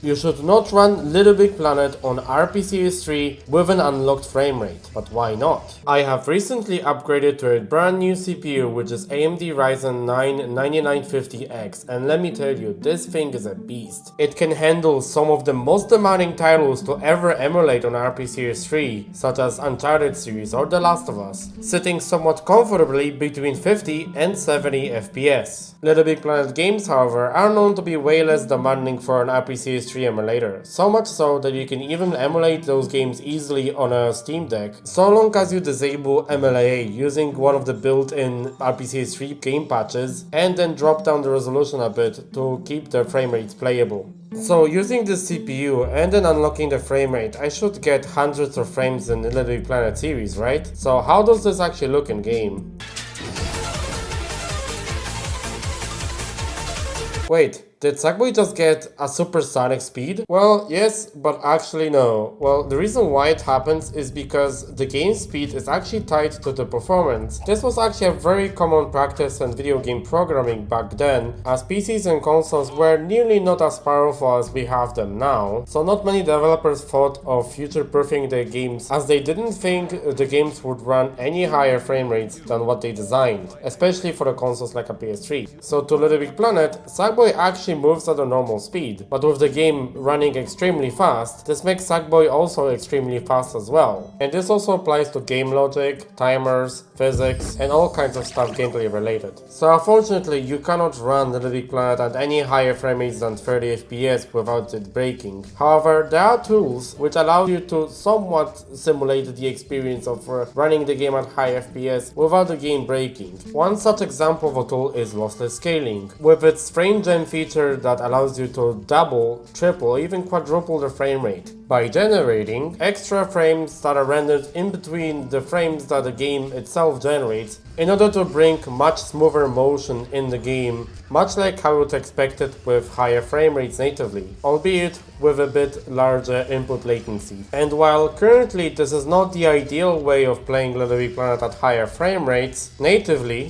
You should not run LittleBigPlanet on RP Series 3 with an unlocked framerate, but why not? I have recently upgraded to a brand new CPU, which is AMD Ryzen 9 9950X, and let me tell you, this thing is a beast. It can handle some of the most demanding titles to ever emulate on RP Series 3, such as Uncharted series or The Last of Us, sitting somewhat comfortably between 50 and 70 FPS. LittleBigPlanet games, however, are known to be way less demanding for an RP Series 3 emulator, so much so that you can even emulate those games easily on a Steam Deck, so long as you disable MLAA using one of the built-in RP Series 3 game patches and then drop down the resolution a bit to keep the frame rates playable. So using this CPU and then unlocking the frame rate, I should get hundreds of frames in the LittleBigPlanet series, right? So how does this actually look in game? Wait, did Sackboy just get a supersonic speed? Well, yes, but actually no. Well, the reason why it happens is because the game speed is actually tied to the performance. This was actually a very common practice in video game programming back then, as PCs and consoles were nearly not as powerful as we have them now, so not many developers thought of future-proofing their games, as they didn't think the games would run any higher frame rates than what they designed, especially for the consoles like a PS3. So to LittleBigPlanet, Sackboy actually moves at a normal speed, but with the game running extremely fast, this makes Sackboy also extremely fast as well. And this also applies to game logic, timers, physics, and all kinds of stuff gameplay related. So unfortunately, you cannot run LittleBigPlanet at any higher frame rates than 30 FPS without it breaking. However, there are tools which allow you to somewhat simulate the experience of running the game at high FPS without the game breaking. One such example of a tool is lossless scaling, with its frame gen feature that allows you to double, triple, even quadruple the frame rate by generating extra frames that are rendered in between the frames that the game itself generates in order to bring much smoother motion in the game, much like how you would expect it with higher frame rates natively, albeit with a bit larger input latency. And while currently this is not the ideal way of playing LittleBigPlanet at higher frame rates natively,